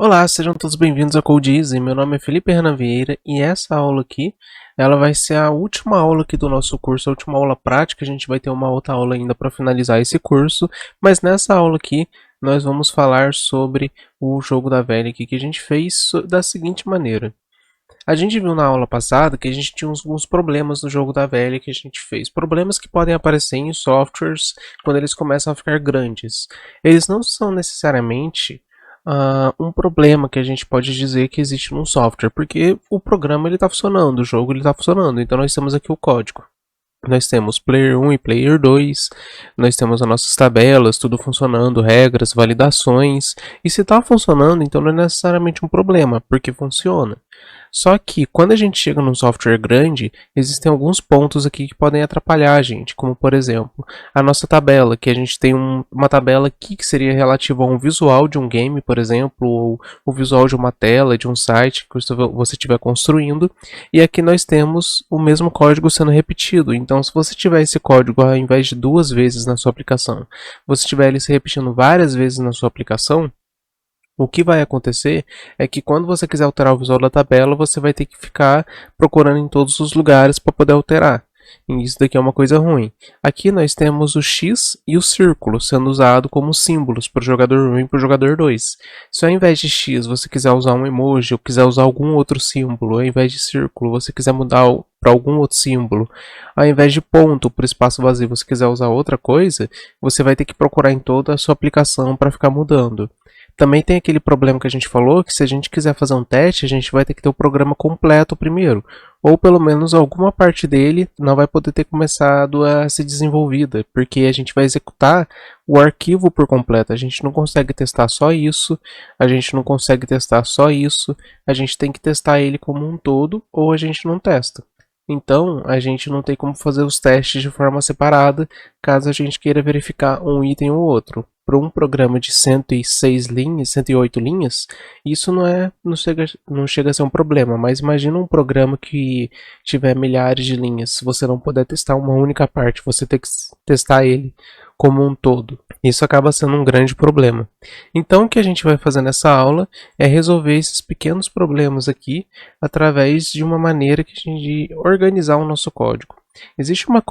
Olá, sejam todos bem-vindos ao Code. Meu nome é Felipe Renan Vieira e essa aula aqui, ela vai ser a última aula aqui do nosso curso, a última aula prática. A gente vai ter uma outra aula ainda para finalizar esse curso, mas nessa aula aqui nós vamos falar sobre o jogo da velha aqui que a gente fez da seguinte maneira. A gente viu na aula passada que a gente tinha alguns problemas no jogo da velha que a gente fez. Problemas que podem aparecer em softwares quando eles começam a ficar grandes. Eles não são necessariamente um problema que a gente pode dizer que existe num software, porque o programa está funcionando, o jogo está funcionando, então nós temos aqui o código. Nós temos Player 1 e Player 2, nós temos as nossas tabelas, tudo funcionando, regras, validações, e se está funcionando, então não é necessariamente um problema, porque funciona. Só que quando a gente chega num software grande, existem alguns pontos aqui que podem atrapalhar a gente, como por exemplo, a nossa tabela, que a gente tem uma tabela aqui que seria relativa a um visual de um game, por exemplo, ou o visual de uma tela, de um site que você estiver construindo, e aqui nós temos o mesmo código sendo repetido. Então, se você tiver esse código ao invés de 2 vezes na sua aplicação, você tiver ele se repetindo várias vezes na sua aplicação, o que vai acontecer é que quando você quiser alterar o visual da tabela, você vai ter que ficar procurando em todos os lugares para poder alterar. E isso daqui é uma coisa ruim. Aqui nós temos o X e o círculo sendo usado como símbolos para o jogador 1 e para o jogador 2. Se ao invés de X você quiser usar um emoji ou quiser usar algum outro símbolo, ao invés de círculo você quiser mudar para algum outro símbolo, ao invés de ponto para espaço vazio você quiser usar outra coisa, você vai ter que procurar em toda a sua aplicação para ficar mudando. Também tem aquele problema que a gente falou, que se a gente quiser fazer um teste, a gente vai ter que ter o programa completo primeiro. Ou pelo menos alguma parte dele não vai poder ter começado a ser desenvolvida, porque a gente vai executar o arquivo por completo. A gente não consegue testar só isso, a gente não consegue testar só isso, a gente tem que testar ele como um todo, ou a gente não testa. Então, a gente não tem como fazer os testes de forma separada, caso a gente queira verificar um item ou outro. Para um programa de 106 linhas, 108 linhas, isso não chega a ser um problema, mas imagina um programa que tiver milhares de linhas, se você não puder testar uma única parte, você tem que testar ele como um todo. Isso acaba sendo um grande problema. Então, o que a gente vai fazer nessa aula é resolver esses pequenos problemas aqui através de uma maneira que a gente organizar o nosso código. Existe uma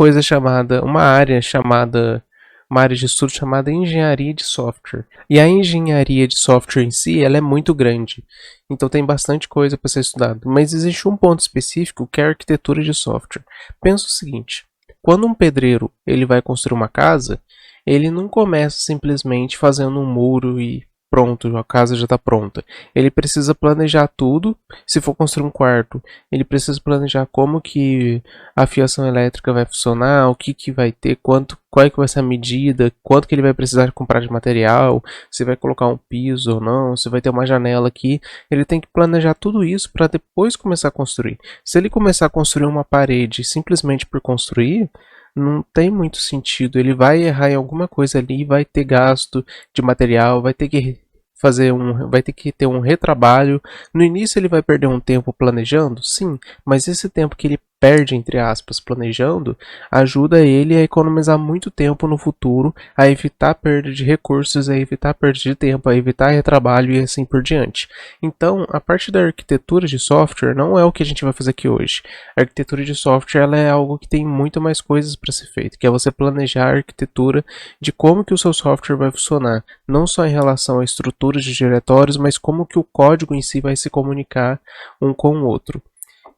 área de estudo chamada engenharia de software. E a engenharia de software em si, ela é muito grande. Então tem bastante coisa para ser estudado. Mas existe um ponto específico que é a arquitetura de software. Pensa o seguinte: quando um pedreiro ele vai construir uma casa, ele não começa simplesmente fazendo um muro e pronto, a casa já está pronta. Ele precisa planejar tudo. Se for construir um quarto, ele precisa planejar como que a fiação elétrica vai funcionar, o que vai ter, qual é que vai ser a medida, quanto que ele vai precisar comprar de material, se vai colocar um piso ou não, se vai ter uma janela aqui. Ele tem que planejar tudo isso para depois começar a construir. Se ele começar a construir uma parede simplesmente por construir, não tem muito sentido. Ele vai errar em alguma coisa ali, vai ter gasto de material, vai ter que ter um retrabalho. No início ele vai perder um tempo planejando, sim, mas esse tempo que ele perde, entre aspas, planejando, ajuda ele a economizar muito tempo no futuro, a evitar perda de recursos, a evitar perda de tempo, a evitar retrabalho e assim por diante. Então, a parte da arquitetura de software não é o que a gente vai fazer aqui hoje. A arquitetura de software ela é algo que tem muito mais coisas para ser feito, que é você planejar a arquitetura de como que o seu software vai funcionar, não só em relação a estruturas de diretórios, mas como que o código em si vai se comunicar um com o outro.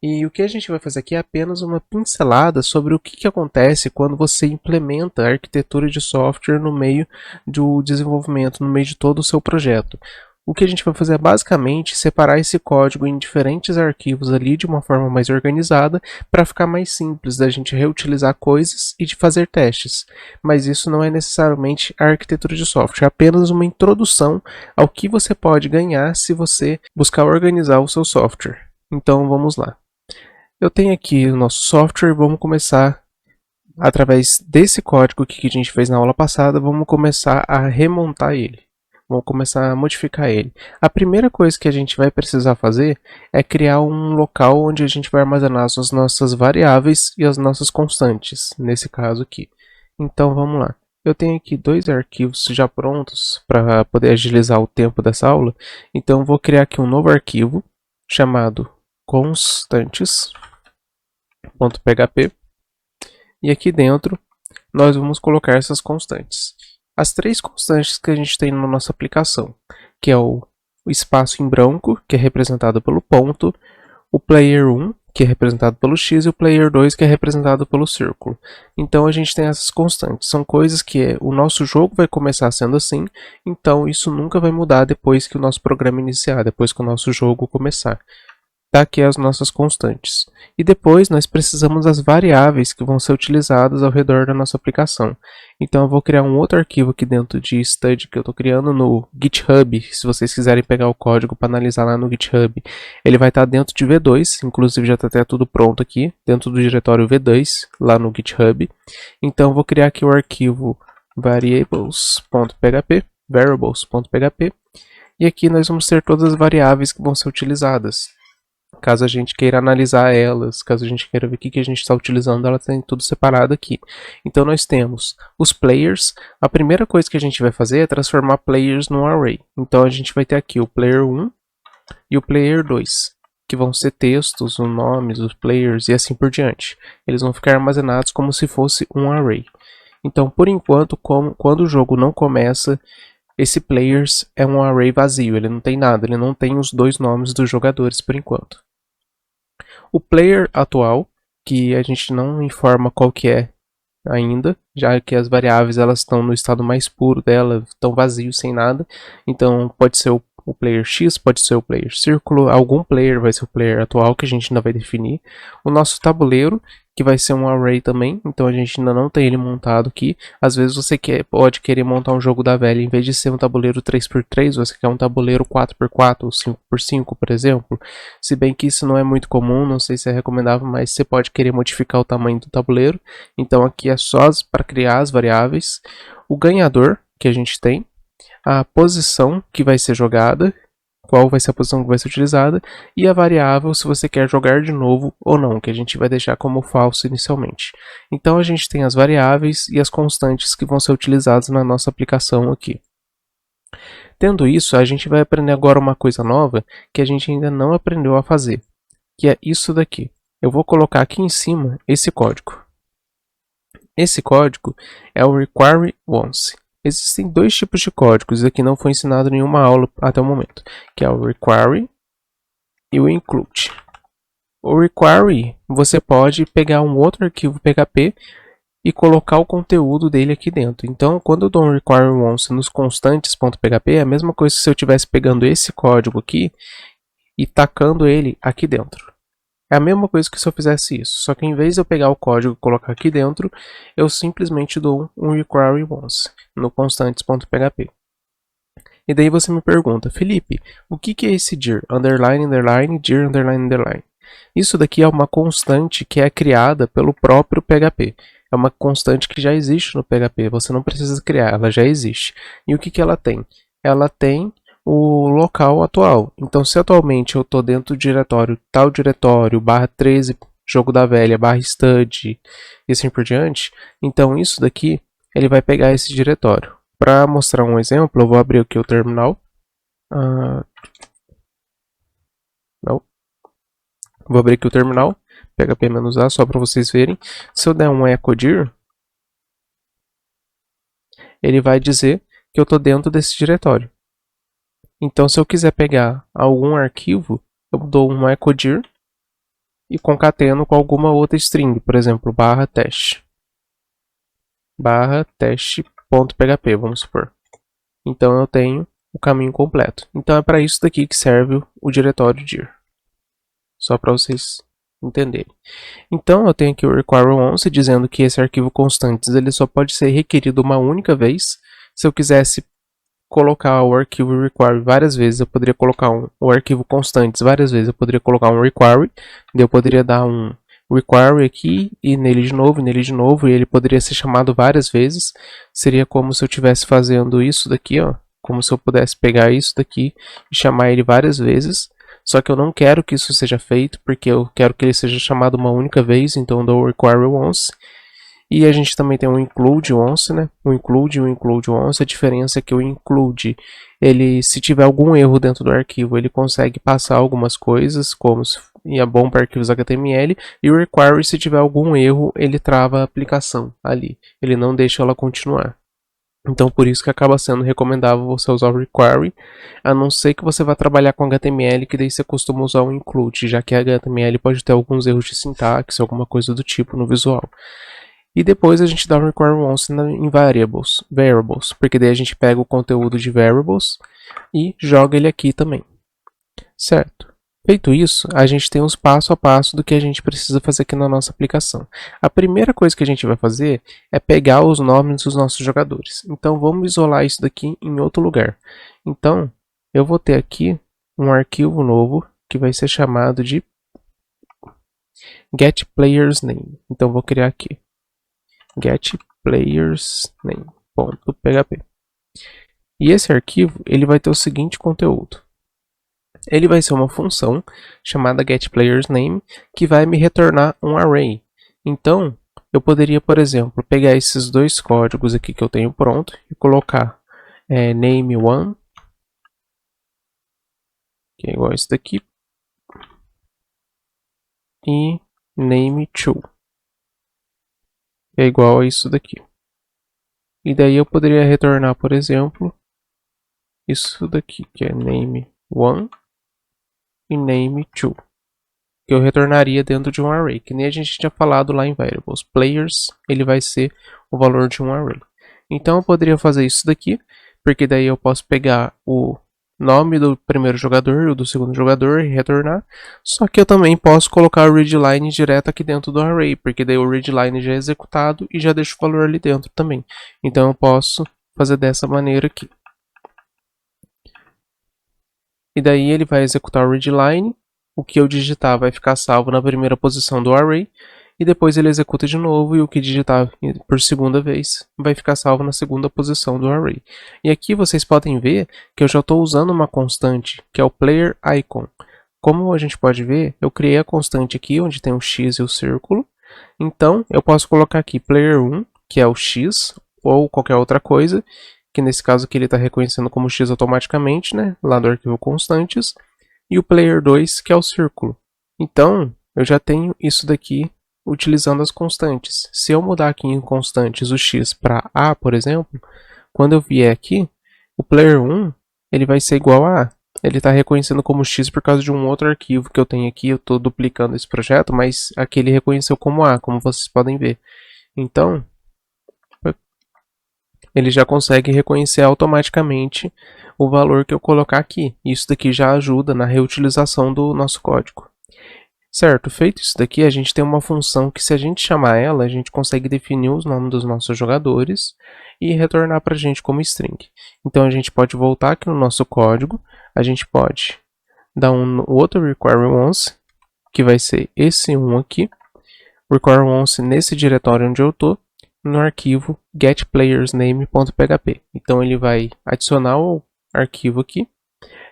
E o que a gente vai fazer aqui é apenas uma pincelada sobre o que acontece quando você implementa a arquitetura de software no meio do desenvolvimento, no meio de todo o seu projeto. O que a gente vai fazer é basicamente separar esse código em diferentes arquivos ali de uma forma mais organizada para ficar mais simples da gente reutilizar coisas e de fazer testes. Mas isso não é necessariamente a arquitetura de software, é apenas uma introdução ao que você pode ganhar se você buscar organizar o seu software. Então vamos lá. Eu tenho aqui o nosso software, vamos começar através desse código que a gente fez na aula passada, vamos começar a remontar ele. Vamos começar a modificar ele. A primeira coisa que a gente vai precisar fazer é criar um local onde a gente vai armazenar as nossas variáveis e as nossas constantes, nesse caso aqui. Então vamos lá. eu tenho aqui dois arquivos já prontos para poder agilizar o tempo dessa aula. Então, eu vou criar aqui um novo arquivo chamado constantes.php. E aqui dentro, nós vamos colocar essas constantes. As três constantes que a gente tem na nossa aplicação, que é o espaço em branco, que é representado pelo ponto, o player 1, que é representado pelo X, e o player 2, que é representado pelo círculo. Então a gente tem essas constantes. São coisas que o nosso jogo vai começar sendo assim, então isso nunca vai mudar depois que o nosso programa iniciar, depois que o nosso jogo começar. Tá aqui as nossas constantes. E depois nós precisamos das variáveis que vão ser utilizadas ao redor da nossa aplicação. Então eu vou criar um outro arquivo aqui dentro de study que eu estou criando no GitHub. Se vocês quiserem pegar o código para analisar lá no GitHub, ele vai estar dentro de V2, inclusive já está até tudo pronto aqui, dentro do diretório V2, lá no GitHub. Então eu vou criar aqui o arquivo variables.php, e aqui nós vamos ter todas as variáveis que vão ser utilizadas. Caso a gente queira analisar elas, caso a gente queira ver o que a gente está utilizando, ela tem tudo separado aqui. Então nós temos os players. A primeira coisa que a gente vai fazer é transformar players num array. Então a gente vai ter aqui o player 1 e o player 2, que vão ser textos, os nomes, os players e assim por diante. Eles vão ficar armazenados como se fosse um array. Então por enquanto, quando o jogo não começa, esse players é um array vazio, ele não tem nada, ele não tem os dois nomes dos jogadores por enquanto. O player atual, que a gente não informa qual que é ainda, já que as variáveis elas estão no estado mais puro dela, estão vazios, sem nada. Então pode ser o player X, pode ser o player círculo, algum player vai ser o player atual que a gente ainda vai definir. O nosso tabuleiro, que vai ser um array também, então a gente ainda não tem ele montado aqui. Às vezes você pode querer montar um jogo da velha, em vez de ser um tabuleiro 3x3, você quer um tabuleiro 4x4 ou 5x5, por exemplo. Se bem que isso não é muito comum, não sei se é recomendável, mas você pode querer modificar o tamanho do tabuleiro. Então aqui é só para criar as variáveis. O ganhador que a gente tem, a posição que vai ser jogada, qual vai ser a posição que vai ser utilizada, e a variável se você quer jogar de novo ou não, que a gente vai deixar como falso inicialmente. Então a gente tem as variáveis e as constantes que vão ser utilizadas na nossa aplicação aqui. Tendo isso, a gente vai aprender agora uma coisa nova que a gente ainda não aprendeu a fazer, que é isso daqui. Eu vou colocar aqui em cima esse código. Esse código é o require once. Existem dois tipos de códigos, isso aqui não foi ensinado em nenhuma aula até o momento, que é o require e o include. O require, você pode pegar um outro arquivo PHP e colocar o conteúdo dele aqui dentro. Então, quando eu dou um require once nos constantes.php, é a mesma coisa se eu estivesse pegando esse código aqui e tacando ele aqui dentro. É a mesma coisa que se eu fizesse isso, só que em vez de eu pegar o código e colocar aqui dentro, eu simplesmente dou um require once no constantes.php. E daí você me pergunta, Felipe, o que é esse dir? Underline, underline, dir, underline, underline. Isso daqui é uma constante que é criada pelo próprio PHP. É uma constante que já existe no PHP, você não precisa criar, ela já existe. E o que ela tem? Ela tem o local atual. Então, se atualmente eu estou dentro do diretório, tal diretório, /13, jogo da velha, /study, e assim por diante, então isso daqui, ele vai pegar esse diretório. Para mostrar um exemplo, eu vou abrir aqui o terminal. Vou abrir aqui o terminal, php-a, só para vocês verem. Se eu der um echo dir, ele vai dizer que eu estou dentro desse diretório. Então, se eu quiser pegar algum arquivo, eu dou um echo dir e concateno com alguma outra string, por exemplo, /test. /test.php, vamos supor. Então, eu tenho o caminho completo. Então, é para isso daqui que serve o diretório dir. Só para vocês entenderem. Então, eu tenho aqui o require once dizendo que esse arquivo constantes ele só pode ser requerido uma única vez. Se eu quisesse colocar o arquivo require várias vezes, eu poderia colocar o arquivo constantes várias vezes, eu poderia colocar um require, eu poderia dar um require aqui e nele de novo, e ele poderia ser chamado várias vezes. Seria como se eu estivesse fazendo isso daqui, ó, como se eu pudesse pegar isso daqui e chamar ele várias vezes. Só que eu não quero que isso seja feito, porque eu quero que ele seja chamado uma única vez, então eu dou o require once. E a gente também tem o include once, né? O include e o include once. A diferença é que o include, ele, se tiver algum erro dentro do arquivo, ele consegue passar algumas coisas, como se e é bom para arquivos HTML, e o require, se tiver algum erro, ele trava a aplicação ali, ele não deixa ela continuar. Então, por isso que acaba sendo recomendável você usar o require, a não ser que você vá trabalhar com HTML, que daí você costuma usar o include, já que HTML pode ter alguns erros de sintaxe, alguma coisa do tipo no visual. E depois a gente dá o require once em variables, porque daí a gente pega o conteúdo de variables e joga ele aqui também, certo? Feito isso, a gente tem os passo a passo do que a gente precisa fazer aqui na nossa aplicação. A primeira coisa que a gente vai fazer é pegar os nomes dos nossos jogadores. Então vamos isolar isso daqui em outro lugar. Então eu vou ter aqui um arquivo novo que vai ser chamado de getPlayersName. Então vou criar aqui getPlayersName.php. E esse arquivo ele vai ter o seguinte conteúdo. Ele vai ser uma função chamada getPlayersName que vai me retornar um array. Então, eu poderia, por exemplo, pegar esses dois códigos aqui que eu tenho pronto e colocar name1, que é igual a esse daqui, e name2, que é igual a isso daqui. E daí eu poderia retornar, por exemplo, isso daqui, que é name1 e name2, que eu retornaria dentro de um array, que nem a gente tinha falado lá em variables. Players, ele vai ser o valor de um array. Então eu poderia fazer isso daqui, porque daí eu posso pegar o nome do primeiro jogador e o do segundo jogador e retornar. Só que eu também posso colocar o readline direto aqui dentro do array, porque daí o readline já é executado e já deixa o valor ali dentro também. Então eu posso fazer dessa maneira aqui. E daí ele vai executar o readline, o que eu digitar vai ficar salvo na primeira posição do array, e depois ele executa de novo e o que digitar por segunda vez vai ficar salvo na segunda posição do array. E aqui vocês podem ver que eu já estou usando uma constante, que é o player icon. Como a gente pode ver, eu criei a constante aqui, onde tem o x e o círculo. Então, eu posso colocar aqui player1, que é o x, ou qualquer outra coisa, que nesse caso aqui ele está reconhecendo como x automaticamente, né, lá do arquivo constantes, e o player2, que é o círculo. Então, eu já tenho isso daqui utilizando as constantes. Se eu mudar aqui em constantes o x para a, por exemplo, quando eu vier aqui, o player1 ele vai ser igual a ele está reconhecendo como x por causa de um outro arquivo que eu tenho aqui. Eu estou duplicando esse projeto, mas aqui ele reconheceu como a, como vocês podem ver. Então, ele já consegue reconhecer automaticamente o valor que eu colocar aqui. Isso daqui já ajuda na reutilização do nosso código. Certo, feito isso daqui, a gente tem uma função que, se a gente chamar ela, a gente consegue definir os nomes dos nossos jogadores e retornar para a gente como string. Então a gente pode voltar aqui no nosso código, a gente pode dar um outro require once, que vai ser esse um aqui, require once nesse diretório onde eu estou, no arquivo getPlayersName.php. Então ele vai adicionar o arquivo aqui,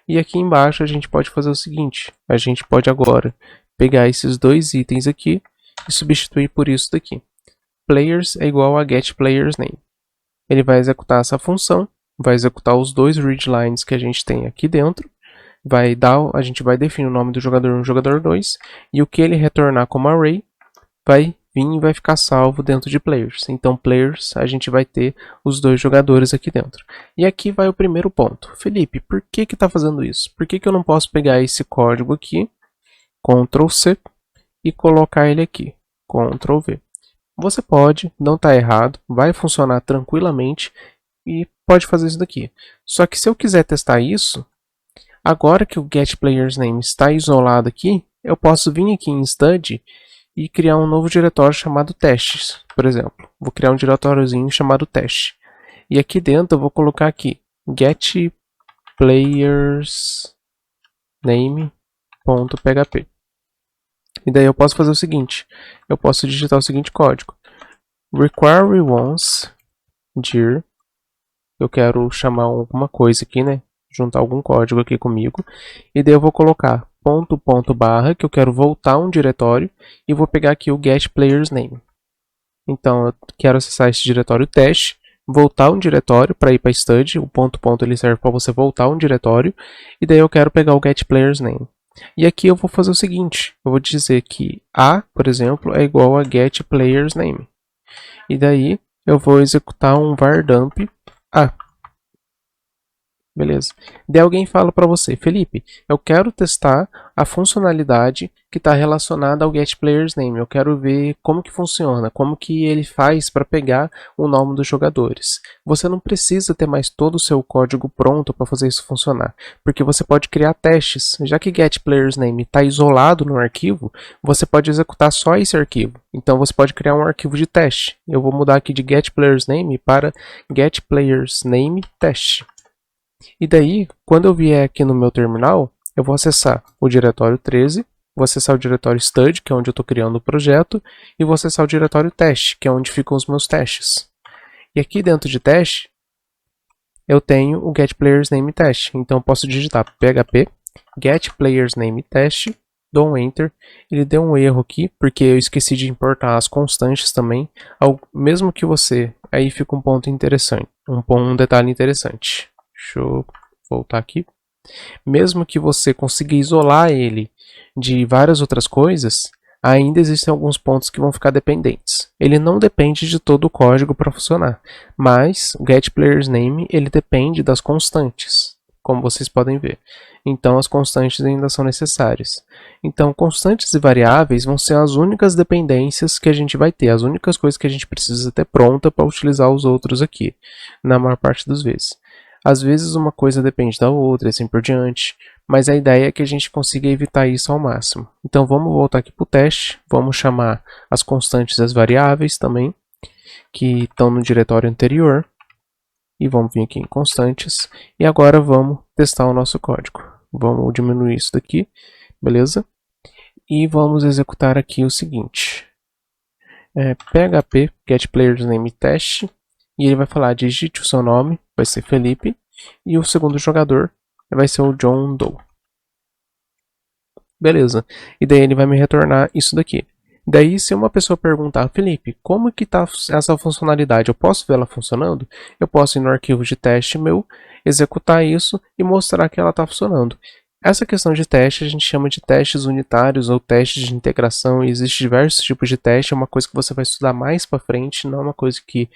e aqui embaixo a gente pode fazer o seguinte, a gente pode agora pegar esses dois itens aqui e substituir por isso daqui. Players é igual a getPlayersName. Ele vai executar essa função, vai executar os dois readlines que a gente tem aqui dentro, a gente vai definir o nome do jogador 1 e jogador 2, e o que ele retornar como array vai vir e vai ficar salvo dentro de players. Então players, a gente vai ter os dois jogadores aqui dentro. E aqui vai o primeiro ponto. Felipe, por que está fazendo isso? Por que eu não posso pegar esse código aqui, Ctrl C, e colocar ele aqui, Ctrl V? Você pode, não está errado, vai funcionar tranquilamente e pode fazer isso daqui. Só que se eu quiser testar isso, agora que o getPlayersName está isolado aqui, eu posso vir aqui em Stud e criar um novo diretório chamado testes, por exemplo. Vou criar um diretóriozinho chamado teste. E aqui dentro eu vou colocar aqui getPlayersName.php. E daí eu posso fazer o seguinte, eu posso digitar o seguinte código. Require once dir, eu quero chamar alguma coisa aqui, né? Juntar algum código aqui comigo. E daí eu vou colocar ponto barra, que eu quero voltar um diretório, e vou pegar aqui o getPlayersName. Então eu quero acessar esse diretório teste, voltar um diretório para ir para stud, o ponto ponto ele serve para você voltar um diretório, e daí eu quero pegar o getPlayersName. E aqui eu vou fazer o seguinte, eu vou dizer que A, por exemplo, é igual a getPlayersName. E daí eu vou executar um var_dump A. Beleza. Daí alguém fala para você, Felipe, eu quero testar a funcionalidade que está relacionada ao getPlayersName. Eu quero ver como que funciona, como que ele faz para pegar o nome dos jogadores. Você não precisa ter mais todo o seu código pronto para fazer isso funcionar, porque você pode criar testes. Já que getPlayersName está isolado no arquivo, você pode executar só esse arquivo. Então você pode criar um arquivo de teste. Eu vou mudar aqui de getPlayersName para getPlayersNameTest. E daí, quando eu vier aqui no meu terminal, eu vou acessar o diretório 13, vou acessar o diretório stud, que é onde eu estou criando o projeto, e vou acessar o diretório teste, que é onde ficam os meus testes. E aqui dentro de teste, eu tenho o getPlayersNameTest. Então eu posso digitar php getPlayersNameTest, dou um enter, ele deu um erro aqui, porque eu esqueci de importar as constantes também, mesmo que você, aí fica um ponto interessante, um detalhe interessante. Deixa eu voltar aqui. Mesmo que você consiga isolar ele de várias outras coisas, ainda existem alguns pontos que vão ficar dependentes. Ele não depende de todo o código para funcionar, mas o getPlayersName ele depende das constantes, como vocês podem ver. Então as constantes ainda são necessárias. Então constantes e variáveis vão ser as únicas dependências que a gente vai ter, as únicas coisas que a gente precisa ter pronta para utilizar os outros aqui, na maior parte das vezes. Às vezes uma coisa depende da outra e assim por diante, mas a ideia é que a gente consiga evitar isso ao máximo. Então vamos voltar aqui para o teste, vamos chamar as constantes e as variáveis também, que estão no diretório anterior, e vamos vir aqui em constantes, e agora vamos testar o nosso código. Vamos diminuir isso daqui, beleza? E vamos executar aqui o seguinte, php getPlayersNameTest, e ele vai falar, digite o seu nome, vai ser Felipe, e o segundo jogador vai ser o John Doe. Beleza, e daí ele vai me retornar isso daqui. Daí se uma pessoa perguntar, Felipe, como que está essa funcionalidade, eu posso ver ela funcionando? Eu posso ir no arquivo de teste meu, executar isso e mostrar que ela está funcionando. Essa questão de teste a gente chama de testes unitários ou testes de integração, e existem diversos tipos de teste, é uma coisa que você vai estudar mais para frente, não é uma coisa que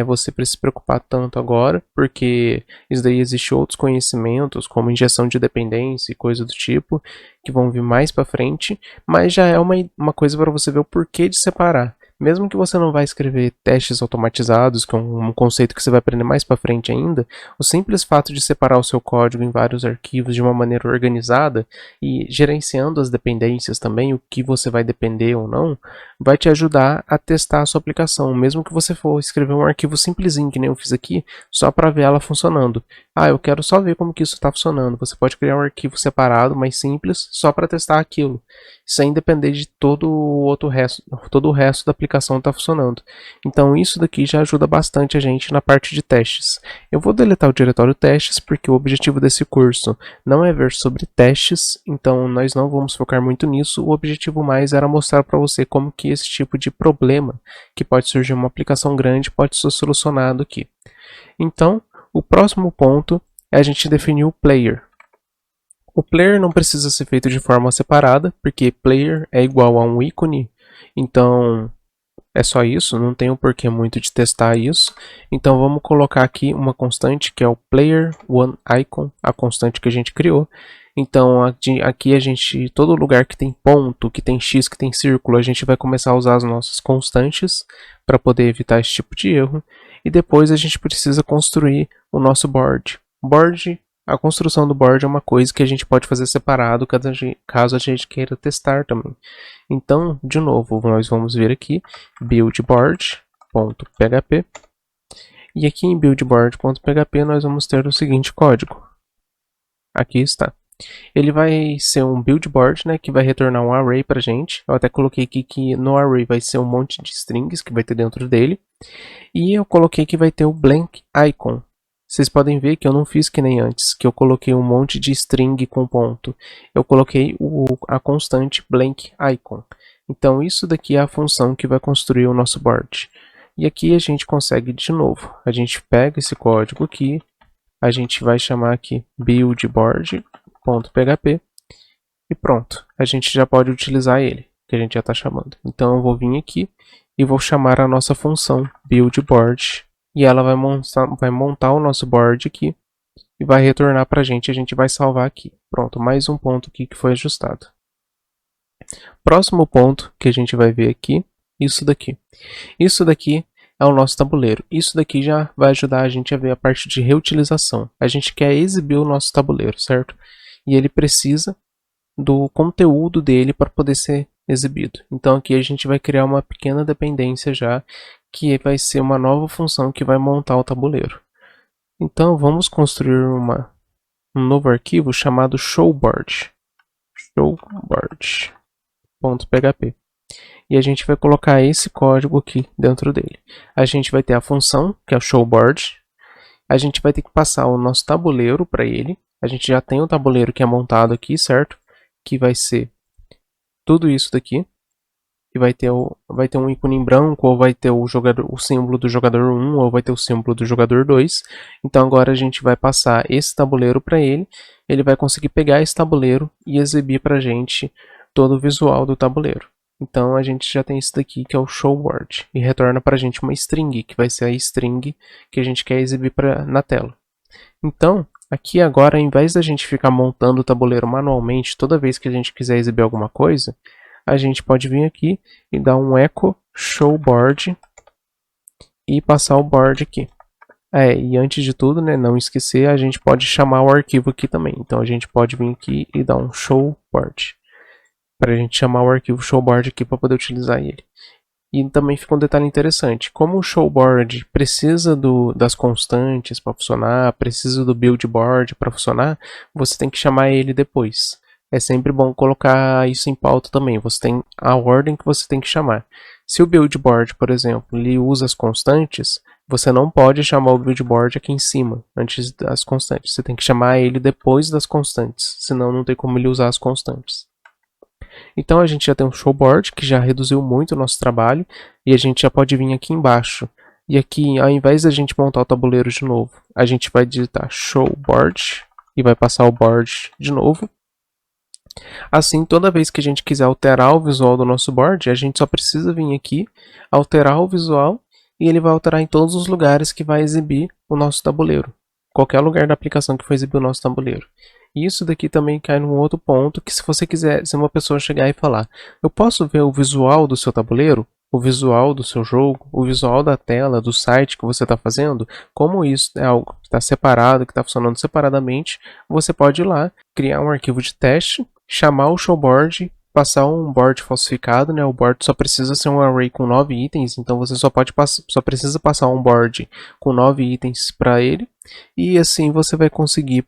você precisa se preocupar tanto agora, porque isso daí existe outros conhecimentos, como injeção de dependência e coisa do tipo, que vão vir mais para frente, mas já é uma coisa para você ver o porquê de separar. Mesmo que você não vai escrever testes automatizados, que é um conceito que você vai aprender mais para frente ainda, o simples fato de separar o seu código em vários arquivos de uma maneira organizada e gerenciando as dependências também, o que você vai depender ou não, vai te ajudar a testar a sua aplicação, mesmo que você for escrever um arquivo simplesinho, que nem eu fiz aqui, só para ver ela funcionando. Ah, eu quero só ver como que isso está funcionando. Você pode criar um arquivo separado, mais simples, só para testar aquilo, sem depender de todo o resto da aplicação estar funcionando. Então isso daqui já ajuda bastante a gente na parte de testes. Eu vou deletar o diretório testes, porque o objetivo desse curso não é ver sobre testes, então nós não vamos focar muito nisso. O objetivo mais era mostrar para você como que esse tipo de problema, que pode surgir uma aplicação grande, pode ser solucionado aqui. Então, o próximo ponto é a gente definir o player. O player não precisa ser feito de forma separada, porque player é igual a um ícone, então é só isso, não tem um porquê muito de testar isso. Então vamos colocar aqui uma constante que é o player_icon, a constante que a gente criou. Então aqui a gente, todo lugar que tem ponto, que tem x, que tem círculo, a gente vai começar a usar as nossas constantes para poder evitar esse tipo de erro. E depois a gente precisa construir o nosso board. A construção do board é uma coisa que a gente pode fazer separado caso a gente queira testar também. Então, de novo, nós vamos vir aqui, buildboard.php, e aqui em buildboard.php nós vamos ter o seguinte código. Aqui está. Ele vai ser um buildboard, né, que vai retornar um array para a gente. Eu até coloquei aqui que no array vai ser um monte de strings que vai ter dentro dele. E eu coloquei que vai ter o blank icon. Vocês podem ver que eu não fiz que nem antes, que eu coloquei um monte de string com ponto. Eu coloquei a constante blank icon. Então isso daqui é a função que vai construir o nosso board. E aqui a gente consegue de novo. A gente pega esse código aqui, a gente vai chamar aqui buildBoard.php e pronto. A gente já pode utilizar ele, que a gente já está chamando. Então eu vou vir aqui e vou chamar a nossa função buildBoard e ela vai montar o nosso board aqui e vai retornar para a gente vai salvar aqui. Pronto, mais um ponto aqui que foi ajustado. Próximo ponto que a gente vai ver aqui, isso daqui. Isso daqui é o nosso tabuleiro. Isso daqui já vai ajudar a gente a ver a parte de reutilização. A gente quer exibir o nosso tabuleiro, certo? E ele precisa do conteúdo dele para poder ser exibido. Então aqui a gente vai criar uma pequena dependência já, que vai ser uma nova função que vai montar o tabuleiro. Então vamos construir um novo arquivo chamado showboard. Showboard.php. E a gente vai colocar esse código aqui dentro dele. A gente vai ter a função, que é o showboard. A gente vai ter que passar o nosso tabuleiro para ele. A gente já tem o tabuleiro que é montado aqui, certo? Que vai ser tudo isso daqui. E vai ter um ícone em branco, ou vai ter o símbolo do jogador 1, ou vai ter o símbolo do jogador 2. Então agora a gente vai passar esse tabuleiro para ele. Ele vai conseguir pegar esse tabuleiro e exibir para a gente todo o visual do tabuleiro. Então a gente já tem isso daqui que é o showboard e retorna para a gente uma string, que vai ser a string que a gente quer exibir na tela. Então aqui agora, ao invés da gente ficar montando o tabuleiro manualmente toda vez que a gente quiser exibir alguma coisa, a gente pode vir aqui e dar um echo showboard e passar o board aqui. E antes de tudo, né, não esquecer, a gente pode chamar o arquivo aqui também. Então a gente pode vir aqui e dar um showboard para a gente chamar o arquivo showboard aqui para poder utilizar ele. E também fica um detalhe interessante, como o showboard precisa das constantes para funcionar, precisa do buildBoard para funcionar, você tem que chamar ele depois. É sempre bom colocar isso em pauta também, você tem a ordem que você tem que chamar. Se o buildBoard, por exemplo, ele usa as constantes, você não pode chamar o buildBoard aqui em cima, antes das constantes. Você tem que chamar ele depois das constantes, senão não tem como ele usar as constantes. Então a gente já tem um showboard que já reduziu muito o nosso trabalho e a gente já pode vir aqui embaixo. E aqui, ao invés da gente montar o tabuleiro de novo, a gente vai digitar showboard e vai passar o board de novo. Assim, toda vez que a gente quiser alterar o visual do nosso board, a gente só precisa vir aqui, alterar o visual e ele vai alterar em todos os lugares que vai exibir o nosso tabuleiro. Qualquer lugar da aplicação que for exibir o nosso tabuleiro. E isso daqui também cai num outro ponto, que se você quiser, se uma pessoa chegar e falar, eu posso ver o visual do seu tabuleiro, o visual do seu jogo, o visual da tela, do site que você está fazendo, como isso é algo que está separado, que está funcionando separadamente, você pode ir lá, criar um arquivo de teste, chamar o showboard, passar um board falsificado, né? O board só precisa ser um array com 9 itens, então você só precisa passar um board com 9 itens para ele, e assim você vai conseguir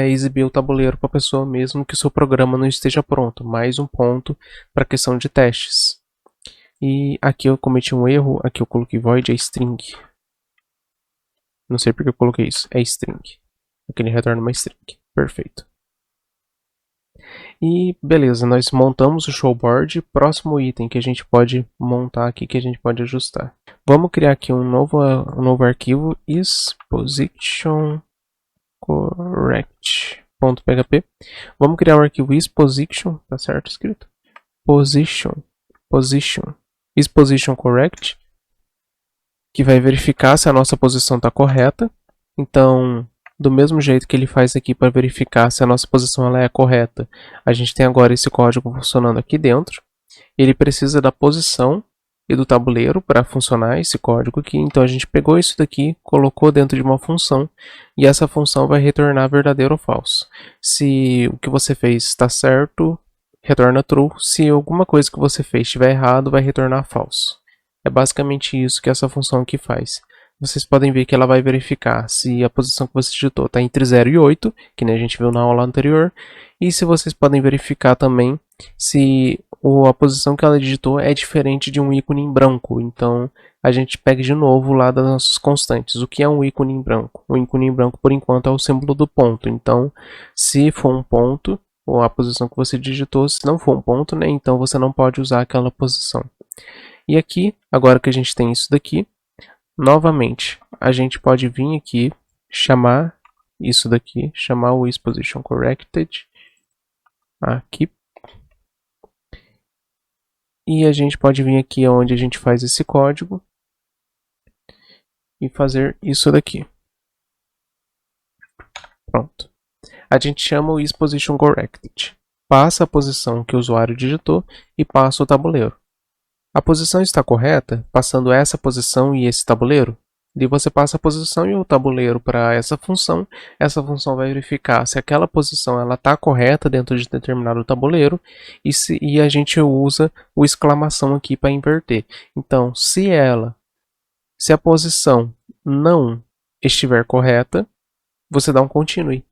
exibir o tabuleiro para a pessoa mesmo que o seu programa não esteja pronto. Mais um ponto para a questão de testes. E aqui eu cometi um erro, aqui eu coloquei void é string. Não sei porque eu coloquei isso, é string. Aqui ele retorna uma string, perfeito. E beleza, nós montamos o showboard. Próximo item que a gente pode montar aqui, que a gente pode ajustar. Vamos criar aqui um novo arquivo, isPosition correct.php. Vamos criar um arquivo isPosition, tá certo escrito? Position isPosition correct, que vai verificar se a nossa posição está correta. Então, do mesmo jeito que ele faz aqui para verificar se a nossa posição ela é correta, a gente tem agora esse código funcionando aqui dentro. Ele precisa da posição e do tabuleiro para funcionar esse código aqui. Então a gente pegou isso daqui, colocou dentro de uma função e essa função vai retornar verdadeiro ou falso. Se o que você fez está certo, retorna true. Se alguma coisa que você fez estiver errado, vai retornar falso. É basicamente isso que essa função aqui faz. Vocês podem ver que ela vai verificar se a posição que você digitou está entre 0 e 8, que nem a gente viu na aula anterior. E se vocês podem verificar também se a posição que ela digitou é diferente de um ícone em branco. Então a gente pega de novo lá das nossas constantes. O que é um ícone em branco? O ícone em branco por enquanto é o símbolo do ponto. Então se for um ponto, ou a posição que você digitou. Se não for um ponto, né, então você não pode usar aquela posição. E aqui, agora que a gente tem isso daqui, novamente, a gente pode vir aqui, chamar isso daqui, chamar o isPositionCorrected, aqui. E a gente pode vir aqui onde a gente faz esse código e fazer isso daqui. Pronto. A gente chama o isPositionCorrected. Passa a posição que o usuário digitou e passa o tabuleiro. A posição está correta, passando essa posição e esse tabuleiro. E você passa a posição e o tabuleiro para essa função vai verificar se aquela posição está correta dentro de determinado tabuleiro e a gente usa o exclamação aqui para inverter. Então, se a posição não estiver correta, você dá um continue,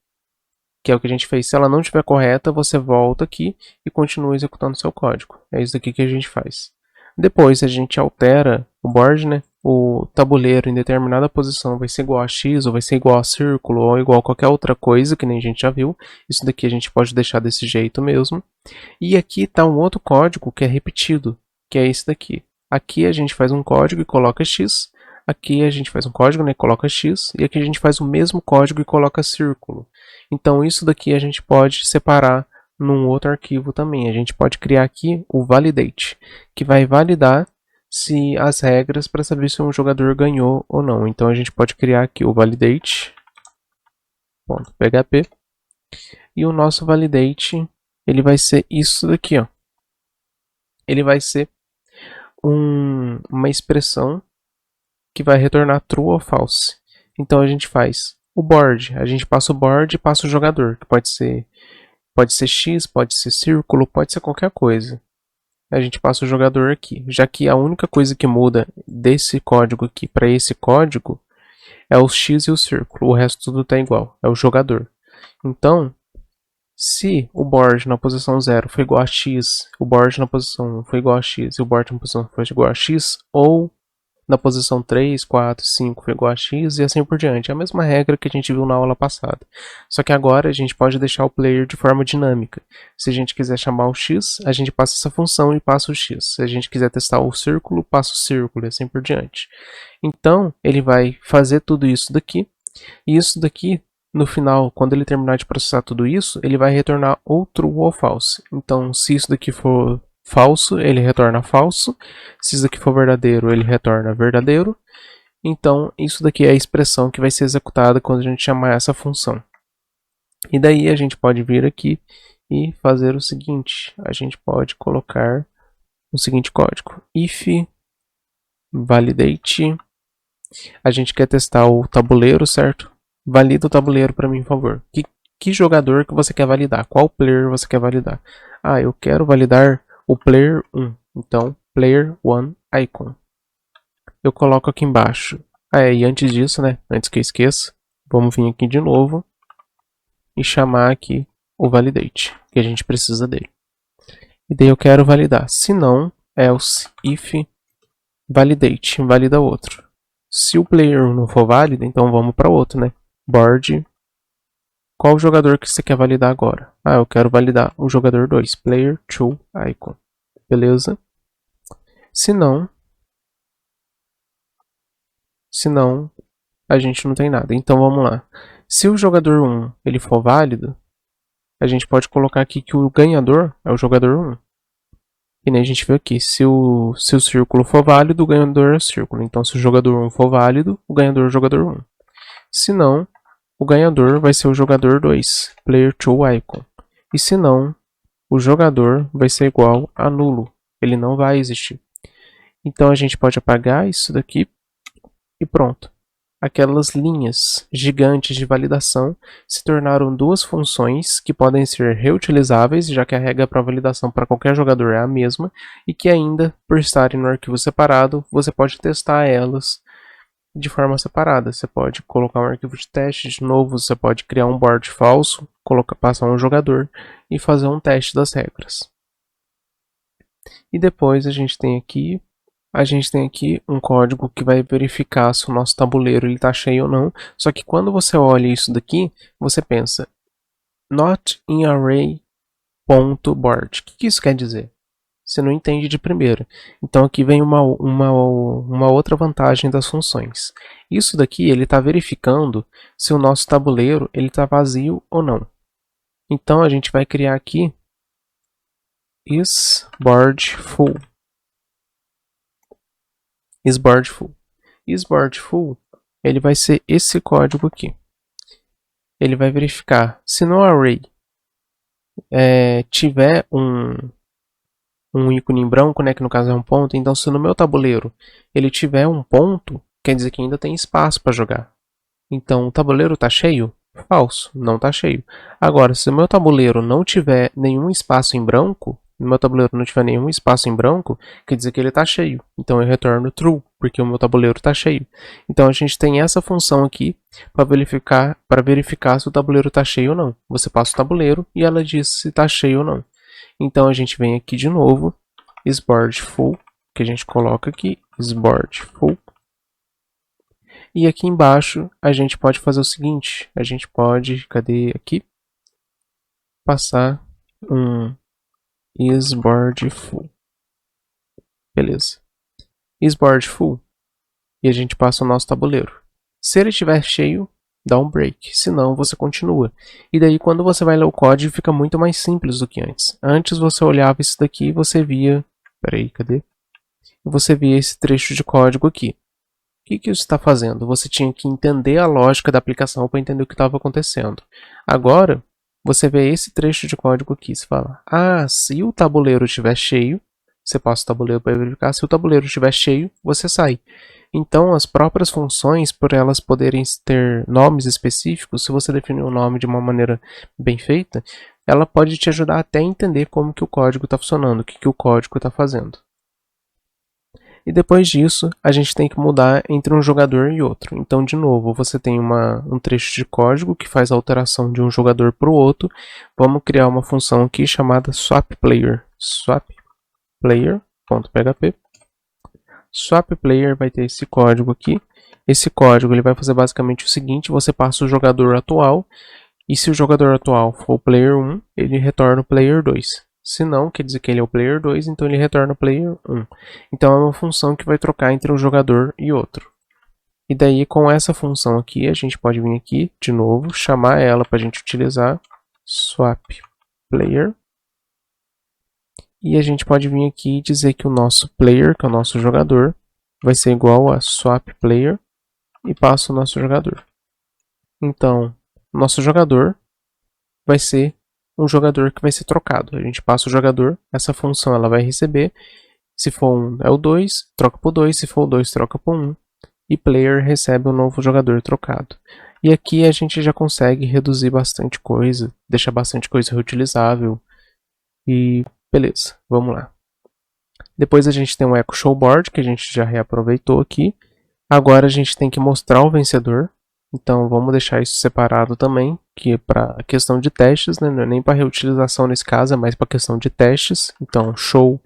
que é o que a gente fez. Se ela não estiver correta, você volta aqui e continua executando seu código. É isso aqui que a gente faz. Depois a gente altera o board, né? O tabuleiro em determinada posição vai ser igual a X, ou vai ser igual a círculo, ou igual a qualquer outra coisa, que nem a gente já viu. Isso daqui a gente pode deixar desse jeito mesmo. E aqui está um outro código que é repetido, que é esse daqui. Aqui a gente faz um código e coloca X. Aqui a gente faz um código, né, e coloca X. E aqui a gente faz o mesmo código e coloca círculo. Então isso daqui a gente pode separar num outro arquivo também. A gente pode criar aqui o validate, que vai validar se as regras para saber se um jogador ganhou ou não. Então a gente pode criar aqui o validate.php e o nosso validate ele vai ser isso daqui, ó. Ele vai ser uma expressão que vai retornar true ou false. Então a gente faz o board, a gente passa o board e passa o jogador, que pode ser X, pode ser círculo, pode ser qualquer coisa. A gente passa o jogador aqui, já que a única coisa que muda desse código aqui para esse código é o X e o círculo, o resto tudo está igual, é o jogador. Então, se o board na posição 0 foi igual a X, o board na posição 1 foi igual a X e o board na posição 2 foi igual a X, ou na posição 3, 4, 5 foi igual a X e assim por diante. É a mesma regra que a gente viu na aula passada. Só que agora a gente pode deixar o player de forma dinâmica. Se a gente quiser chamar o X, a gente passa essa função e passa o X. Se a gente quiser testar o círculo, passa o círculo e assim por diante. Então, ele vai fazer tudo isso daqui. E isso daqui, no final, quando ele terminar de processar tudo isso, ele vai retornar ou true ou false. Então, se isso daqui for falso, ele retorna falso. Se isso daqui for verdadeiro, ele retorna verdadeiro. Então, isso daqui é a expressão que vai ser executada quando a gente chamar essa função. E daí a gente pode vir aqui e fazer o seguinte. A gente pode colocar o seguinte código. If validate. A gente quer testar o tabuleiro, certo? Valida o tabuleiro para mim, por favor. Que jogador que você quer validar? Qual player você quer validar? Ah, eu quero validar o player 1. Então, player 1 icon. Eu coloco aqui embaixo. E antes disso, né? Antes que eu esqueça, vamos vir aqui de novo e chamar aqui o validate, que a gente precisa dele. E daí eu quero validar. Se não, else if validate, valida outro. Se o player 1 não for válido, então vamos para outro, né? Board. Qual jogador que você quer validar agora? Ah, eu quero validar o jogador 2, player 2 icon. Beleza? Se não, a gente não tem nada. Então vamos lá. Se o jogador 1 ele for válido, a gente pode colocar aqui que o ganhador é o jogador 1. E nem a gente viu aqui, se o círculo for válido, o ganhador é o círculo. Então se o jogador 1 for válido, o ganhador é o jogador 1. Se não, o ganhador vai ser o jogador 2, player 2 icon. E se não, o jogador vai ser igual a nulo. Ele não vai existir. Então a gente pode apagar isso daqui e pronto. Aquelas linhas gigantes de validação se tornaram duas funções que podem ser reutilizáveis, já que a regra para validação para qualquer jogador é a mesma, e que ainda, por estarem no arquivo separado, você pode testar elas de forma separada. Você pode colocar um arquivo de teste de novo, você pode criar um board falso, passar um jogador e fazer um teste das regras. E depois a gente tem aqui um código que vai verificar se o nosso tabuleiro está cheio ou não. Só que quando você olha isso daqui, você pensa, not in array ponto board. O que isso quer dizer? Você não entende de primeira. Então aqui vem uma outra vantagem das funções. Isso daqui ele está verificando se o nosso tabuleiro ele está vazio ou não. Então a gente vai criar aqui isBoardFull. isBoardFull. isBoardFull ele vai ser esse código aqui. Ele vai verificar se no array tiver um ícone em branco, né, que no caso é um ponto, então se no meu tabuleiro ele tiver um ponto, quer dizer que ainda tem espaço para jogar. Então o tabuleiro está cheio? Falso, não está cheio. Agora, se o meu tabuleiro não tiver nenhum espaço em branco, quer dizer que ele está cheio. Então eu retorno true, porque o meu tabuleiro está cheio. Então a gente tem essa função aqui para verificar se o tabuleiro está cheio ou não. Você passa o tabuleiro e ela diz se está cheio ou não. Então a gente vem aqui de novo, isBoardFull, que a gente coloca aqui, isBoardFull. E aqui embaixo a gente pode fazer o seguinte, a gente pode, cadê aqui? Passar um isBoardFull. Beleza. isBoardFull. E a gente passa o nosso tabuleiro. Se ele estiver cheio, dá um break, senão você continua. E daí quando você vai ler o código fica muito mais simples do que antes. Antes você olhava isso daqui e você via... Peraí, cadê? Você via esse trecho de código aqui. O que isso está fazendo? Você tinha que entender a lógica da aplicação para entender o que estava acontecendo. Agora, você vê esse trecho de código aqui. Você fala, se o tabuleiro estiver cheio, você passa o tabuleiro para verificar. Se o tabuleiro estiver cheio, você sai. Então, as próprias funções, por elas poderem ter nomes específicos, se você definir o nome de uma maneira bem feita, ela pode te ajudar até a entender como que o código está funcionando, o que o código está fazendo. E depois disso, a gente tem que mudar entre um jogador e outro. Então, de novo, você tem um trecho de código que faz a alteração de um jogador para o outro. Vamos criar uma função aqui chamada swapPlayer. swapPlayer.php. swapPlayer vai ter esse código aqui. Esse código ele vai fazer basicamente o seguinte, você passa o jogador atual, e se o jogador atual for o player 1, ele retorna o player 2. Se não, quer dizer que ele é o player 2, então ele retorna o player 1. Então é uma função que vai trocar entre um jogador e outro. E daí com essa função aqui, a gente pode vir aqui de novo, chamar ela para a gente utilizar swapPlayer. E a gente pode vir aqui e dizer que o nosso player, que é o nosso jogador, vai ser igual a swapPlayer e passa o nosso jogador. Então, o nosso jogador vai ser um jogador que vai ser trocado. A gente passa o jogador, essa função ela vai receber. Se for 1 é o 2, troca por 2, se for o 2 troca por 1. E player recebe um novo jogador trocado. E aqui a gente já consegue reduzir bastante coisa, deixar bastante coisa reutilizável. E beleza, vamos lá. Depois a gente tem um echo show board, que a gente já reaproveitou aqui. Agora a gente tem que mostrar o vencedor. Então vamos deixar isso separado também, que é para a questão de testes, né? Não é nem para reutilização nesse caso, é mais para questão de testes. Então show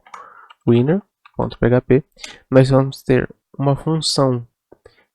winner.php. Nós vamos ter uma função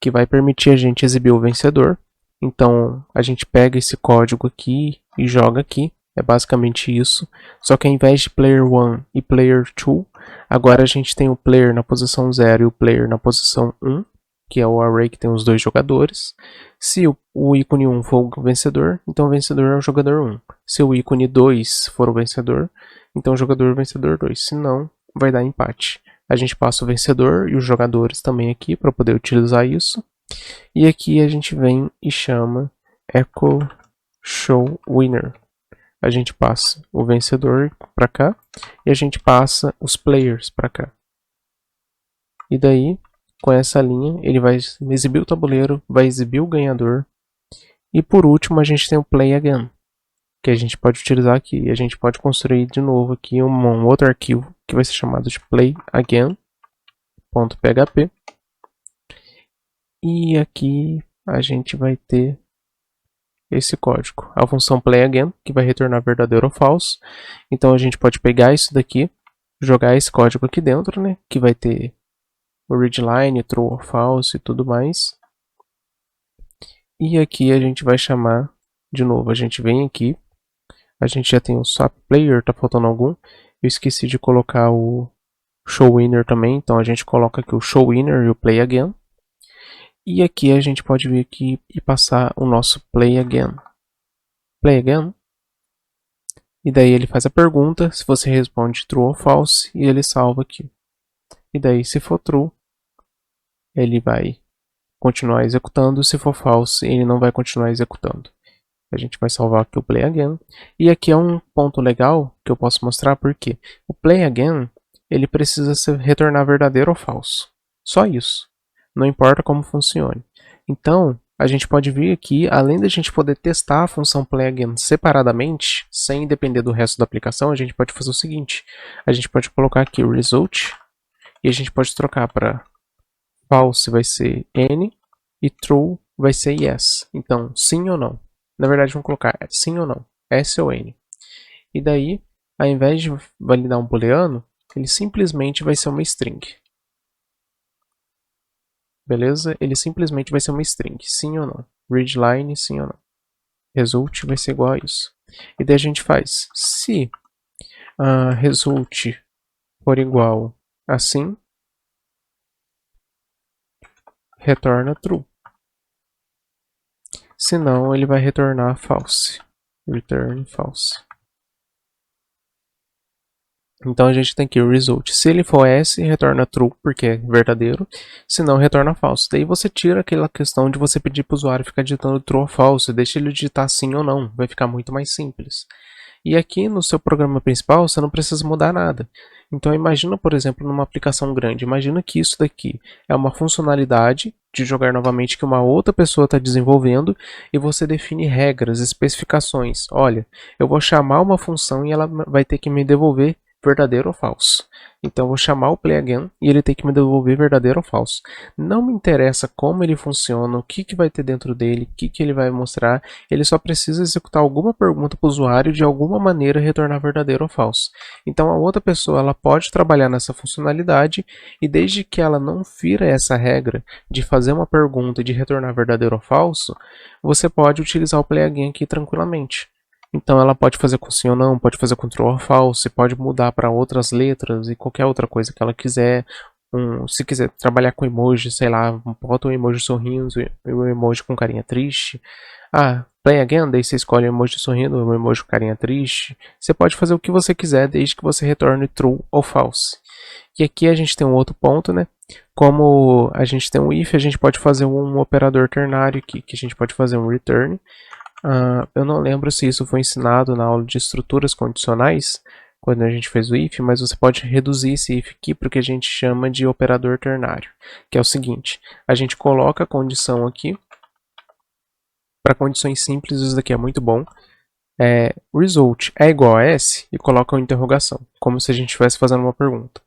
que vai permitir a gente exibir o vencedor. Então a gente pega esse código aqui e joga aqui. É basicamente isso. Só que ao invés de player 1 e player 2, agora a gente tem o player na posição 0 e o player na posição 1, que é o array que tem os dois jogadores. Se o ícone 1 for o vencedor, então o vencedor é o jogador 1. Se o ícone 2 for o vencedor, então o jogador vencedor 2. Se não, vai dar empate. A gente passa o vencedor e os jogadores também aqui para poder utilizar isso. E aqui a gente vem e chama echo show winner. A gente passa o vencedor para cá e a gente passa os players para cá. E daí, com essa linha, ele vai exibir o tabuleiro, vai exibir o ganhador. E por último, a gente tem o play again, que a gente pode utilizar aqui. E a gente pode construir de novo aqui um outro arquivo que vai ser chamado de playagain.php. E aqui a gente vai ter esse código, a função playAgain, que vai retornar verdadeiro ou falso. Então a gente pode pegar isso daqui, jogar esse código aqui dentro, né, que vai ter o readline, true ou false e tudo mais. E aqui a gente vai chamar, de novo, a gente vem aqui, A gente já tem o swap player, tá faltando algum. Eu esqueci de colocar o show winner também, então a gente coloca aqui o show winner e o play again. E aqui a gente pode vir aqui e passar o nosso play again. Play again. E daí ele faz a pergunta, se você responde true ou false, e ele salva aqui. E daí se for true, ele vai continuar executando, se for false, ele não vai continuar executando. A gente vai salvar aqui o play again. E aqui é um ponto legal que eu posso mostrar porque o play again, ele precisa retornar verdadeiro ou falso. Só isso. Não importa como funcione. Então, a gente pode vir aqui, além da gente poder testar a função play again separadamente, sem depender do resto da aplicação, a gente pode fazer o seguinte. A gente pode colocar aqui o result e a gente pode trocar para false vai ser N e true vai ser yes. Então, sim ou não. Na verdade, vamos colocar sim ou não, S ou N. E daí, ao invés de validar um booleano, ele simplesmente vai ser uma string. Beleza? Ele simplesmente vai ser uma string, sim ou não. Readline, sim ou não. Result vai ser igual a isso. E daí a gente faz, se result for igual a sim, retorna true. Senão ele vai retornar false. Return false. Então a gente tem aqui o result. Se ele for S, retorna true, porque é verdadeiro. Se não, retorna false. Daí você tira aquela questão de você pedir para o usuário ficar digitando true ou false. Deixa ele digitar sim ou não. Vai ficar muito mais simples. E aqui no seu programa principal, você não precisa mudar nada. Então imagina, por exemplo, numa aplicação grande. Imagina que isso daqui é uma funcionalidade de jogar novamente que uma outra pessoa está desenvolvendo e você define regras, especificações. Olha, eu vou chamar uma função e ela vai ter que me devolver verdadeiro ou falso. Então eu vou chamar o play again e ele tem que me devolver verdadeiro ou falso. Não me interessa como ele funciona, o que vai ter dentro dele, o que ele vai mostrar. Ele só precisa executar alguma pergunta para o usuário de alguma maneira retornar verdadeiro ou falso. Então a outra pessoa ela pode trabalhar nessa funcionalidade e desde que ela não fira essa regra de fazer uma pergunta e de retornar verdadeiro ou falso, você pode utilizar o play again aqui tranquilamente. Então ela pode fazer com sim ou não, pode fazer com true ou false, pode mudar para outras letras e qualquer outra coisa que ela quiser. Se quiser trabalhar com emoji, sei lá, bota um emoji sorrindo e um emoji com carinha triste. Play again, daí você escolhe o emoji sorrindo, o emoji com carinha triste. Você pode fazer o que você quiser desde que você retorne true ou false. E aqui a gente tem um outro ponto, né? Como a gente tem um if, a gente pode fazer um operador ternário aqui, que a gente pode fazer um return. Eu não lembro se isso foi ensinado na aula de estruturas condicionais, quando a gente fez o if, mas você pode reduzir esse if aqui para o que a gente chama de operador ternário, que é o seguinte, a gente coloca a condição aqui, para condições simples isso daqui é muito bom, result é igual a S e coloca uma interrogação, como se a gente estivesse fazendo uma pergunta.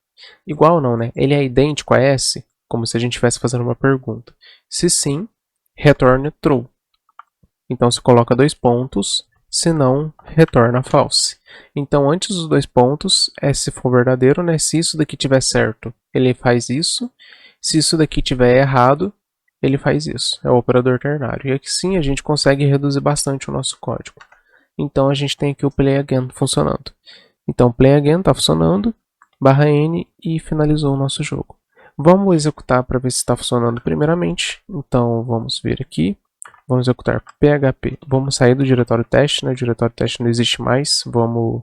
Igual não, né? Ele é idêntico a S, como se a gente estivesse fazendo uma pergunta. Se sim, retorna true. Então você coloca 2 pontos, se não, retorna false. Então antes dos 2 pontos é se for verdadeiro, né? Se isso daqui tiver certo, ele faz isso. Se isso daqui tiver errado, ele faz isso. É o operador ternário. E aqui sim a gente consegue reduzir bastante o nosso código. Então a gente tem aqui o play again funcionando. Então play again está funcionando, /n e finalizou o nosso jogo. Vamos executar para ver se está funcionando primeiramente. Então vamos vir aqui. Vamos executar PHP. Vamos sair do diretório teste, né? O diretório teste não existe mais. Vamos...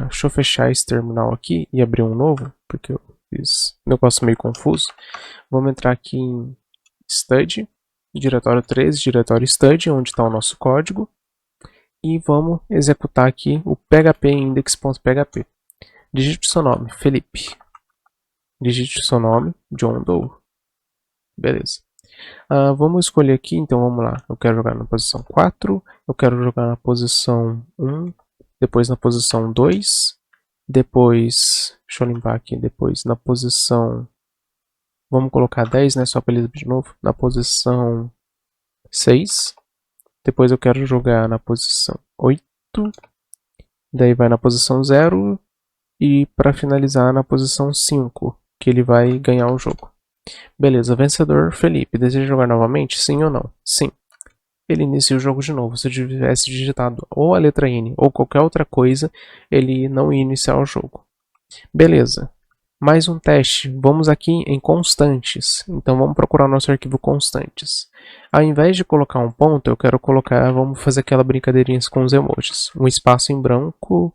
deixa eu fechar esse terminal aqui e abrir um novo, porque eu fiz um negócio meio confuso. Vamos entrar aqui em stud, diretório 13, diretório stud, onde está o nosso código. E vamos executar aqui o php index.php. Digite seu nome, Felipe. Digite seu nome, John Doe. Beleza. Vamos escolher aqui, então vamos lá. Eu quero jogar na posição 4, eu quero jogar na posição 1, depois na posição 2, depois, deixa eu limpar aqui, depois na posição, vamos colocar 10, né, só para ele de novo, na posição 6, depois eu quero jogar na posição 8, daí vai na posição 0 e para finalizar na posição 5, que ele vai ganhar o jogo. Beleza, vencedor Felipe. Deseja jogar novamente? Sim ou não? Sim. ele inicia o jogo de novo. Se eu tivesse digitado ou a letra N ou qualquer outra coisa, ele não ia iniciar o jogo. Beleza. Mais um teste. Vamos aqui em constantes. Então vamos procurar nosso arquivo constantes. Ao invés de colocar um ponto, eu quero colocar, vamos fazer aquela brincadeirinha com os emojis. Um espaço em branco.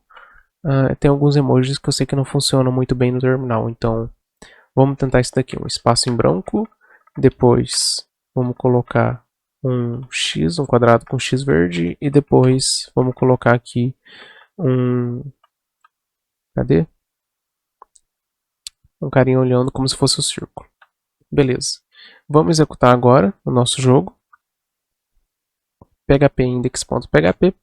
Tem alguns emojis que eu sei que não funcionam muito bem no terminal. Então vamos tentar isso daqui. Um espaço em branco. Depois vamos colocar um X, um quadrado com X verde. E depois vamos colocar aqui um... Cadê? Um carinha olhando como se fosse o círculo. Beleza. Vamos executar agora o nosso jogo. PHP index.php.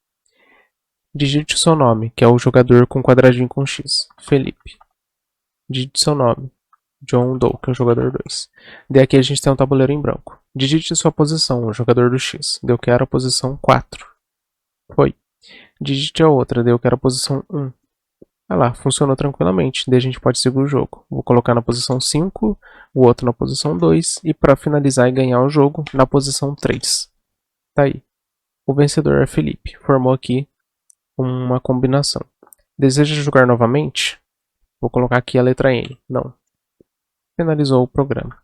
Digite o seu nome, que é o jogador com quadradinho com X. Felipe. Digite seu nome. John Doe, que é o jogador 2. Daí aqui a gente tem um tabuleiro em branco. Digite sua posição, o jogador do X. Daí eu quero a posição 4. Foi. Digite a outra, daí eu quero a posição 1. Olha lá, funcionou tranquilamente. Daí a gente pode seguir o jogo. Vou colocar na posição 5, o outro na posição 2 e para finalizar e ganhar o jogo, na posição 3. Tá aí. O vencedor é Felipe. Formou aqui uma combinação. Deseja jogar novamente? Vou colocar aqui a letra N. Não. Finalizou o programa.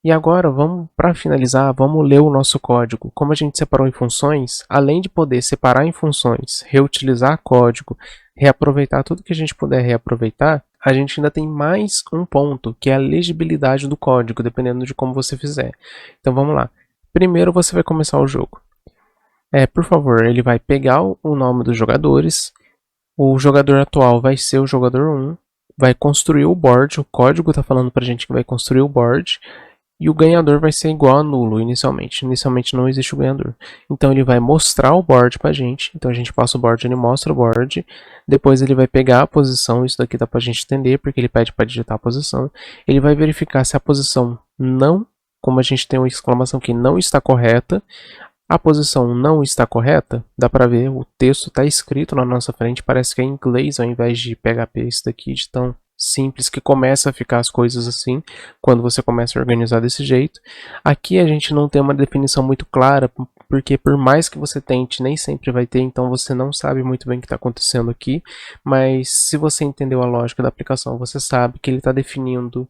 E agora, para finalizar, vamos ler o nosso código. Como a gente separou em funções, além de poder separar em funções, reutilizar código, reaproveitar tudo que a gente puder reaproveitar, a gente ainda tem mais um ponto, que é a legibilidade do código, dependendo de como você fizer. Então vamos lá. Primeiro você vai começar o jogo. Por favor, ele vai pegar o nome dos jogadores, o jogador atual vai ser o jogador 1, vai construir o board, o código está falando para a gente que vai construir o board, e o ganhador vai ser igual a nulo inicialmente. Inicialmente não existe o ganhador. Então ele vai mostrar o board pra gente. Então a gente passa o board, ele mostra o board. Depois ele vai pegar a posição. Isso daqui dá pra gente entender, porque ele pede para digitar a posição. Ele vai verificar se a posição não, como a gente tem uma exclamação que não está correta. A posição não está correta, dá pra ver, o texto está escrito na nossa frente. Parece que é em inglês ao invés de PHP, isso daqui de tão simples que começa a ficar as coisas assim, quando você começa a organizar desse jeito. Aqui a gente não tem uma definição muito clara, porque por mais que você tente, nem sempre vai ter, então você não sabe muito bem o que está acontecendo aqui, mas se você entendeu a lógica da aplicação, você sabe que ele está definindo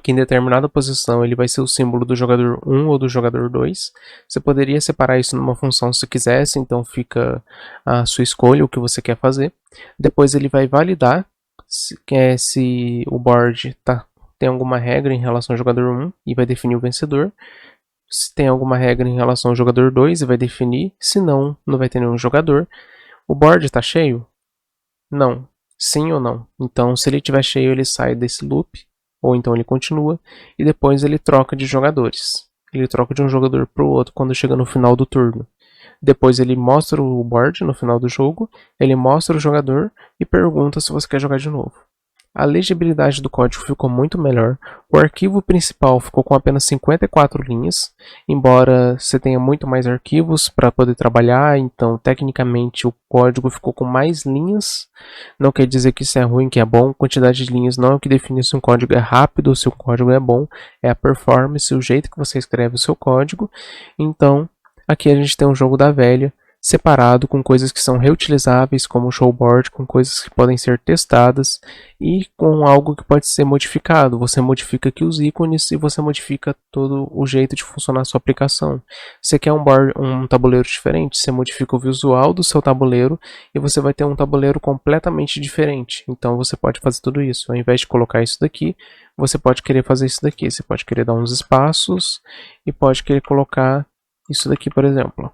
que em determinada posição ele vai ser o símbolo do jogador 1 ou do jogador 2. Você poderia separar isso numa função se quisesse, então fica a sua escolha, o que você quer fazer. Depois ele vai validar se o board tem alguma regra em relação ao jogador 1 e vai definir o vencedor. Se tem alguma regra em relação ao jogador 2 e vai definir, se não, não vai ter nenhum jogador. O board está cheio? Não. Sim ou não? Então se ele estiver cheio ele sai desse loop, ou então ele continua, e depois ele troca de jogadores. Ele troca de um jogador para o outro quando chega no final do turno. Depois ele mostra o board no final do jogo, ele mostra o jogador e pergunta se você quer jogar de novo. A legibilidade do código ficou muito melhor, o arquivo principal ficou com apenas 54 linhas, embora você tenha muito mais arquivos para poder trabalhar, então tecnicamente o código ficou com mais linhas. Não quer dizer que isso é ruim, que é bom, quantidade de linhas não é o que define se um código é rápido ou se o código é bom, é a performance, o jeito que você escreve o seu código. Então aqui a gente tem um jogo da velha, separado com coisas que são reutilizáveis, como o showboard, com coisas que podem ser testadas e com algo que pode ser modificado. Você modifica aqui os ícones e você modifica todo o jeito de funcionar a sua aplicação. Você quer um tabuleiro diferente, você modifica o visual do seu tabuleiro e você vai ter um tabuleiro completamente diferente. Então você pode fazer tudo isso. Ao invés de colocar isso daqui, você pode querer fazer isso daqui. Você pode querer dar uns espaços e pode querer colocar isso daqui, por exemplo.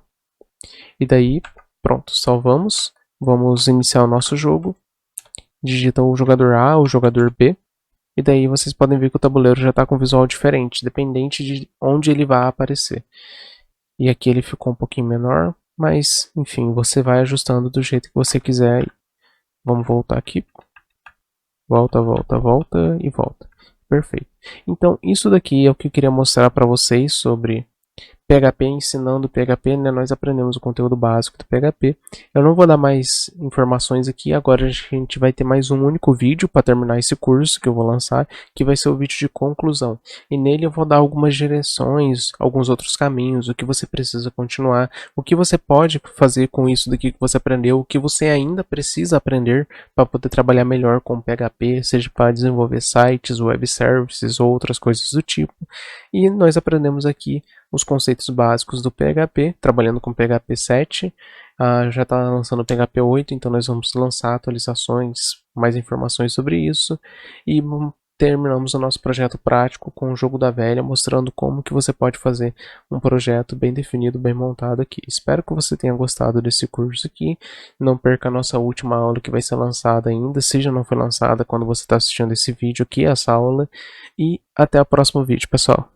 E daí, pronto, salvamos. Vamos iniciar o nosso jogo. Digita o jogador A, o jogador B. E daí vocês podem ver que o tabuleiro já está com um visual diferente, dependente de onde ele vai aparecer. E aqui ele ficou um pouquinho menor, mas enfim, você vai ajustando do jeito que você quiser. Vamos voltar aqui. Volta, volta, volta e volta. Perfeito. Então, isso daqui é o que eu queria mostrar para vocês sobre PHP ensinando PHP, né? Nós aprendemos o conteúdo básico do PHP. Eu não vou dar mais informações aqui, agora a gente vai ter mais um único vídeo para terminar esse curso que eu vou lançar, que vai ser o vídeo de conclusão. E nele eu vou dar algumas direções, alguns outros caminhos, o que você precisa continuar, o que você pode fazer com isso daqui que você aprendeu, o que você ainda precisa aprender para poder trabalhar melhor com PHP, seja para desenvolver sites, web services ou outras coisas do tipo. E nós aprendemos aqui os conceitos básicos do PHP, trabalhando com PHP 7, já está lançando o PHP 8, então nós vamos lançar atualizações, mais informações sobre isso, e terminamos o nosso projeto prático com o jogo da velha, mostrando como que você pode fazer um projeto bem definido, bem montado aqui. Espero que você tenha gostado desse curso aqui, não perca a nossa última aula que vai ser lançada ainda, se já não foi lançada quando você está assistindo esse vídeo aqui, essa aula, e até o próximo vídeo, pessoal.